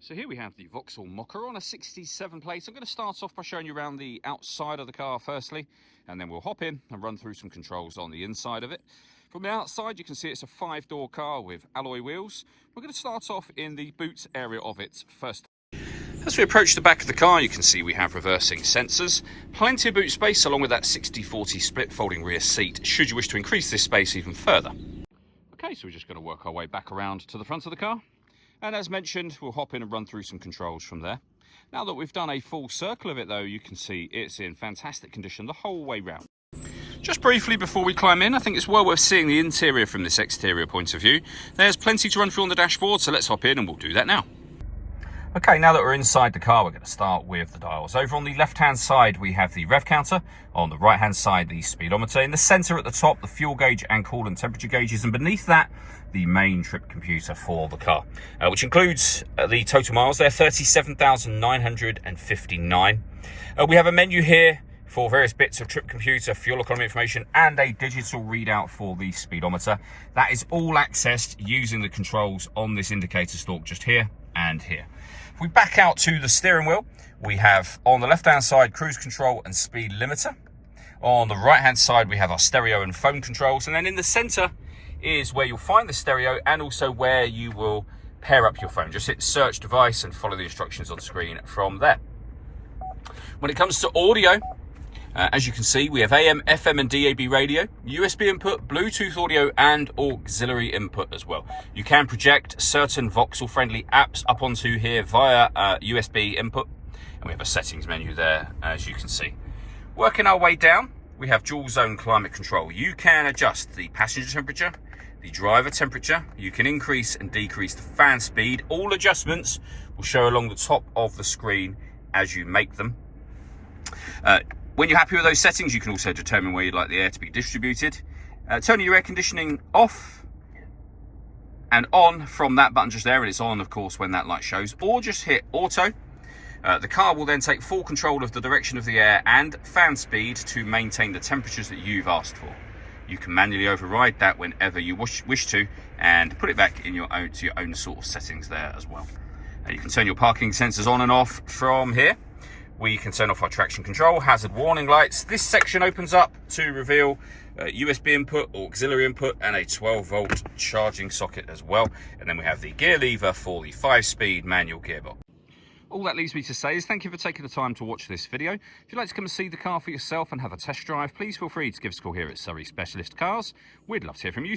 So here we have the Vauxhall Mokka on a 67 plate. I'm going to start off by showing you around the outside of the car firstly, and then we'll hop in and run through some controls on the inside of it. From the outside, you can see it's a 5-door car with alloy wheels. We're going to start off in the boot area of it first. As we approach the back of the car, you can see we have reversing sensors, plenty of boot space along with that 60-40 split folding rear seat, should you wish to increase this space even further. Okay, so we're just going to work our way back around to the front of the car. And as mentioned, we'll hop in and run through some controls from there. Now that we've done a full circle of it though, you can see it's in fantastic condition the whole way round. Just briefly before we climb in, I think it's well worth seeing the interior from this exterior point of view. There's plenty to run through on the dashboard, so let's hop in and we'll do that now. Okay, now that we're inside the car, we're going to start with the dials. Over on the left-hand side, we have the rev counter. On the right-hand side, the speedometer. In the centre at the top, the fuel gauge and coolant temperature gauges. And beneath that, the main trip computer for the car, which includes the total miles there, 37,959. We have a menu here for various bits of trip computer, fuel economy information, and a digital readout for the speedometer. That is all accessed using the controls on this indicator stalk just here and here. If we back out to the steering wheel, we have on the left-hand side cruise control and speed limiter. On the right-hand side, we have our stereo and phone controls. And then in the center is where you'll find the stereo and also where you will pair up your phone. Just hit search device and follow the instructions on screen from there. When it comes to audio, as you can see, we have AM, FM and DAB radio, USB input, Bluetooth audio and auxiliary input as well. You can project certain Vauxhall friendly apps up onto here via USB input. And we have a settings menu there, as you can see. Working our way down, we have dual zone climate control. You can adjust the passenger temperature, the driver temperature. You can increase and decrease the fan speed. All adjustments will show along the top of the screen as you make them. When you're happy with those settings, you can also determine where you'd like the air to be distributed. Turning your air conditioning off and on from that button just there, and it's on, of course, when that light shows, or just hit auto. The car will then take full control of the direction of the air and fan speed to maintain the temperatures that you've asked for. You can manually override that whenever you wish to and put it back in your own sort of settings there as well. You can turn your parking sensors on and off from here. We can turn off our traction control, hazard warning lights. This section opens up to reveal USB input, auxiliary input, and a 12-volt charging socket as well. And then we have the gear lever for the 5-speed manual gearbox. All that leaves me to say is thank you for taking the time to watch this video. If you'd like to come and see the car for yourself and have a test drive, please feel free to give us a call here at Surrey Specialist Cars. We'd love to hear from you.